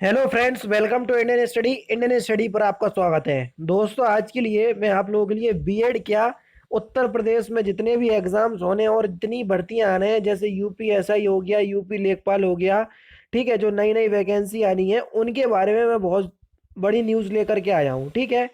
Hello friends, welcome to Indian study पर आपका स्वागत है। दोस्तों, आज के लिए मैं आप लोगों के लिए बीएड क्या उत्तर प्रदेश में जितने भी एग्जाम्स होने हैं और जितनी भर्तियां आने हैं, जैसे यूपीएसआई हो गया, यूपी लेखपाल हो गया, ठीक है, जो नई नई वैकेंसी आनी है उनके बारे में मैं बहुत बड़ी न्यूज़ लेकर के आया हूँ। ठीक है,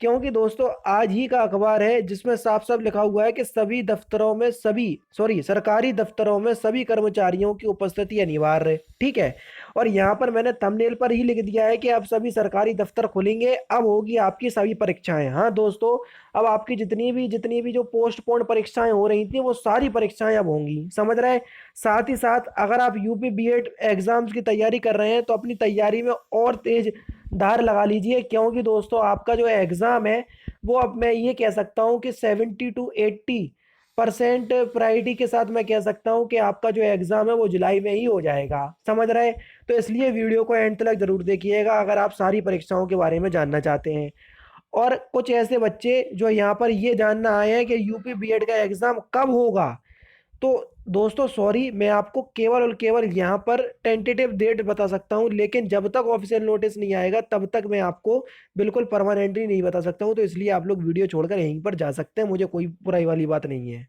क्योंकि दोस्तों आज ही का अखबार है जिसमें साफ साफ लिखा हुआ है कि सभी दफ्तरों में सभी सरकारी दफ्तरों में सभी कर्मचारियों की उपस्थिति अनिवार्य है। ठीक है, और यहाँ पर मैंने थंबनेल पर ही लिख दिया है कि अब सभी सरकारी दफ्तर खुलेंगे, अब होगी आपकी सभी परीक्षाएं। हाँ दोस्तों, अब आपकी जितनी भी जो पोस्टपोन परीक्षाएं हो रही थी वो सारी परीक्षाएं अब होंगी, समझ रहे हैं। साथ ही साथ अगर आप यूपी बीएड एग्जाम्स की तैयारी कर रहे हैं तो अपनी तैयारी में और तेज धार लगा लीजिए, क्योंकि दोस्तों आपका जो एग्ज़ाम है वो अब मैं ये कह सकता हूँ कि 70 to 80% प्रायोरिटी के साथ मैं कह सकता हूँ कि आपका जो एग्ज़ाम है वो जुलाई में ही हो जाएगा, समझ रहे हैं। तो इसलिए वीडियो को एंड तक जरूर देखिएगा अगर आप सारी परीक्षाओं के बारे में जानना चाहते हैं। और कुछ ऐसे बच्चे जो यहाँ पर ये जानना आए हैं कि यूपी बीएड का एग्ज़ाम कब होगा, तो दोस्तों सॉरी, मैं आपको केवल और केवल यहाँ पर टेंटेटिव डेट बता सकता हूँ, लेकिन जब तक ऑफिशियल नोटिस नहीं आएगा तब तक मैं आपको बिल्कुल परमानेंटली नहीं बता सकता हूँ। तो इसलिए आप लोग वीडियो छोड़कर यहीं पर जा सकते हैं, मुझे कोई बुराई वाली बात नहीं है।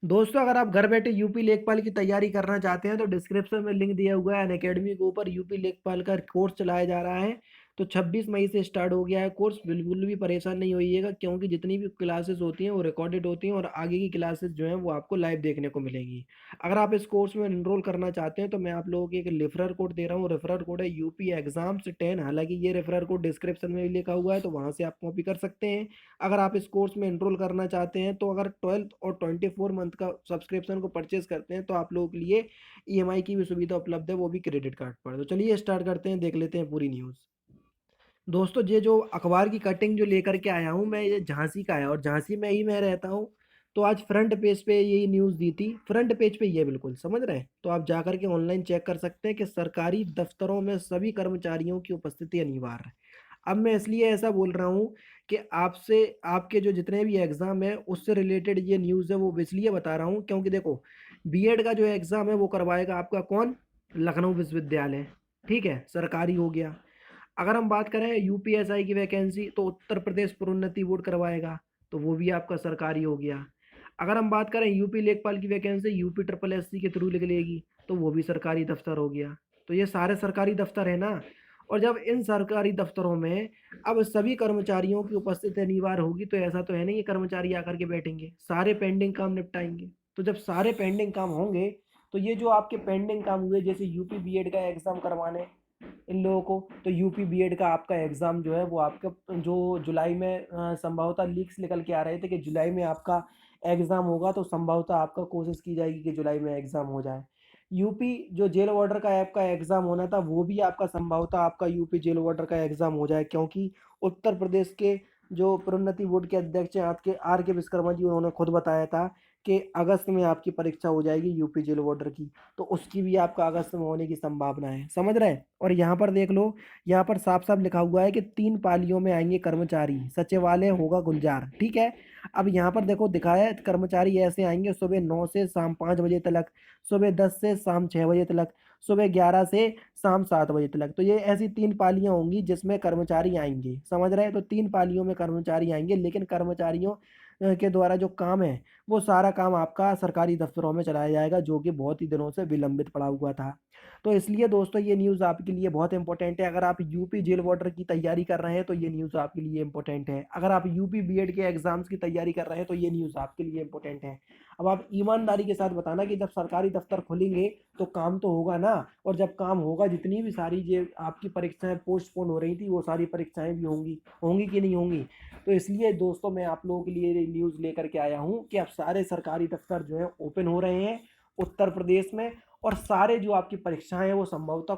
दोस्तों, अगर आप घर बैठे यूपी लेखपाल की तैयारी करना चाहते हैं तो डिस्क्रिप्शन में लिंक दिया हुआ है। अनअकैडमी के ऊपर यूपी लेखपाल का कोर्स चलाया जा रहा है। तो 26 मई से स्टार्ट हो गया है कोर्स। बिल्कुल भी परेशान नहीं होइएगा, क्योंकि जितनी भी क्लासेस होती हैं वो रिकॉर्डेड होती हैं और आगे की क्लासेस जो हैं वो आपको लाइव देखने को मिलेंगी। अगर आप इस कोर्स में एनरोल करना चाहते हैं तो मैं आप लोगों को एक रेफरल कोड दे रहा हूँ। रेफरल कोड है यूपी एग्जाम्स 10। हालांकि ये रेफरल कोड डिस्क्रिप्शन में भी लिखा हुआ है, तो वहाँ से आप कॉपी कर सकते हैं। अगर आप इस कोर्स में एनरोल करना चाहते हैं तो अगर 12 और 24 मंथ का सब्सक्रिप्शन को परचेज करते हैं तो आप लोगों के लिए ईएमआई की भी सुविधा उपलब्ध है, वो भी क्रेडिट कार्ड पर। तो चलिए स्टार्ट करते हैं, देख लेते हैं पूरी न्यूज़। दोस्तों, ये जो अखबार की कटिंग जो लेकर के आया हूँ मैं, ये झांसी का है और झांसी में ही मैं रहता हूँ। तो आज फ्रंट पेज पे यही न्यूज़ दी थी, फ्रंट पेज पे ये बिल्कुल समझ रहे हैं। तो आप जाकर के ऑनलाइन चेक कर सकते हैं कि सरकारी दफ्तरों में सभी कर्मचारियों की उपस्थिति अनिवार्य है। अब मैं इसलिए ऐसा बोल रहा हूँ कि आपसे आपके जो जितने भी एग्ज़ाम है उससे रिलेटेड ये न्यूज़ है, वो इसलिए बता रहा हूँ क्योंकि देखो, बीएड का जो एग्ज़ाम है वो करवाएगा आपका कौन? लखनऊ विश्वविद्यालय। ठीक है, सरकारी हो गया। अगर हम बात करें यूपीएसआई की वैकेंसी तो उत्तर प्रदेश प्रोन्नति बोर्ड करवाएगा, तो वो भी आपका सरकारी हो गया। अगर हम बात करें यूपी लेखपाल की वैकेंसी यूपी ट्रिपल एससी के थ्रू निकलेगी, तो वो भी सरकारी दफ्तर हो गया। तो ये सारे सरकारी दफ्तर है ना। और जब इन सरकारी दफ्तरों में अब सभी कर्मचारियों की उपस्थिति अनिवार्य होगी, तो ऐसा तो है नहीं ये कर्मचारी आकर के बैठेंगे, सारे पेंडिंग काम निपटाएंगे। तो जब सारे पेंडिंग काम होंगे तो ये जो आपके पेंडिंग काम हुए, जैसे यूपी बीएड का एग्जाम करवाने इन लोगों को, तो यूपी बीएड का आपका एग्ज़ाम जो है वो आपका जो जुलाई में संभवतः लीक्स निकल के आ रहे थे कि जुलाई में आपका एग्ज़ाम होगा, तो संभवतः आपका कोशिश की जाएगी कि जुलाई में एग्ज़ाम हो जाए। यूपी जो जेल वार्डर का आपका एग्ज़ाम होना था वो भी आपका संभवतः आपका यूपी जेल वार्डर का एग्ज़ाम हो जाए, क्योंकि उत्तर प्रदेश के जो प्रोन्नति बोर्ड के अध्यक्ष हैं आर के विश्वकर्मा जी, उन्होंने खुद बताया था कि अगस्त में आपकी परीक्षा हो जाएगी यूपी जेल वार्डर की। तो उसकी भी आपका अगस्त में होने की संभावना है, समझ रहे हैं। और यहाँ पर देख लो, यहाँ पर साफ साफ लिखा हुआ है कि 3 पालियों में आएंगे कर्मचारी, सचिवालय होगा गुलजार। ठीक है, अब यहाँ पर देखो दिखाया है, कर्मचारी ऐसे आएंगे सुबह 9 से शाम 5 बजे तक, सुबह 10 से शाम 6 बजे तक, सुबह 11 से शाम 7 बजे तक। तो ये ऐसी 3 पालियाँ होंगी जिसमें कर्मचारी आएंगे, समझ रहे हैं। तो 3 पालियों में कर्मचारी आएंगे, लेकिन कर्मचारियों के द्वारा जो काम है वो सारा काम आपका सरकारी दफ्तरों में चलाया जाएगा, जो कि बहुत ही दिनों से विलंबित पड़ा हुआ था। तो इसलिए दोस्तों ये न्यूज़ आपके लिए बहुत इंपॉर्टेंट है। अगर आप यूपी जेल वार्डर की तैयारी कर रहे हैं तो ये न्यूज़ आपके लिए इंपॉर्टेंट है। अगर आप यूपी बीएड के एग्जाम्स की तैयारी कर रहे हैं तो ये न्यूज़ आपके लिए इंपॉर्टेंट है। अब आप ईमानदारी के साथ बताना कि जब सरकारी दफ्तर खुलेंगे तो काम तो होगा ना। और जब काम होगा, जितनी भी सारी जो आपकी परीक्षाएं पोस्टपोन हो रही थी वो सारी परीक्षाएं भी होंगी, होंगी कि नहीं होंगी। तो इसलिए दोस्तों मैं आप लोगों के लिए न्यूज़ लेकर के आया हूँ कि अब सारे सरकारी दफ्तर जो हैं ओपन हो रहे हैं उत्तर प्रदेश में। और सारे जो आपकी परीक्षाएं हैं वो संभवतः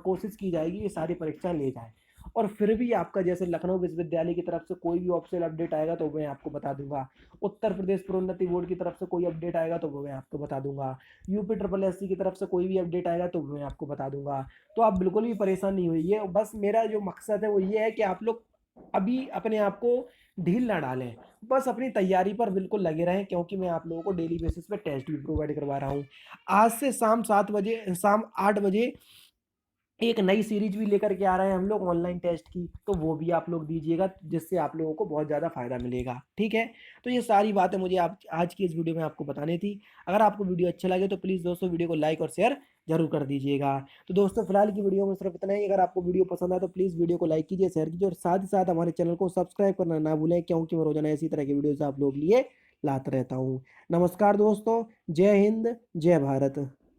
कोशिश की जाएगी ये सारी परीक्षाएं ले जाएं। और फिर भी आपका जैसे लखनऊ विश्वविद्यालय की तरफ से कोई भी ऑफिशियल अपडेट आएगा तो मैं आपको बता दूंगा। उत्तर प्रदेश प्रोन्नति बोर्ड की तरफ से कोई अपडेट आएगा तो वो मैं आपको बता दूंगा। यूपी ट्रिपल एस सी की तरफ से कोई भी अपडेट आएगा तो मैं आपको बता दूंगा। तो आप बिल्कुल भी परेशान नहीं होइए, बस मेरा जो मकसद है वो ये है कि आप लोग अभी अपने आप को ढील ना डालें, बस अपनी तैयारी पर बिल्कुल लगे रहें, क्योंकि मैं आप लोगों को डेली बेसिस पे टेस्ट भी प्रोवाइड करवा रहा हूँ। आज से शाम 7 बजे, शाम 8 बजे एक नई सीरीज भी लेकर के आ रहे हैं हम लोग ऑनलाइन टेस्ट की, तो वो भी आप लोग दीजिएगा, जिससे आप लोगों को बहुत ज़्यादा फायदा मिलेगा। ठीक है, तो ये सारी बातें मुझे आप आज की इस वीडियो में आपको बतानी थी। अगर आपको वीडियो अच्छा लगे तो प्लीज़ दोस्तों वीडियो को लाइक और शेयर जरूर कर दीजिएगा। तो दोस्तों फिलहाल की वीडियो में सिर्फ इतना ही। अगर आपको वीडियो पसंद आए तो प्लीज़ वीडियो को लाइक कीजिए, शेयर कीजिए और साथ ही साथ हमारे चैनल को सब्सक्राइब करना ना भूलें, क्योंकि मैं रोजाना इसी तरह की वीडियोज़ आप लोग लिए लाता रहता हूँ। नमस्कार दोस्तों, जय हिंद, जय भारत।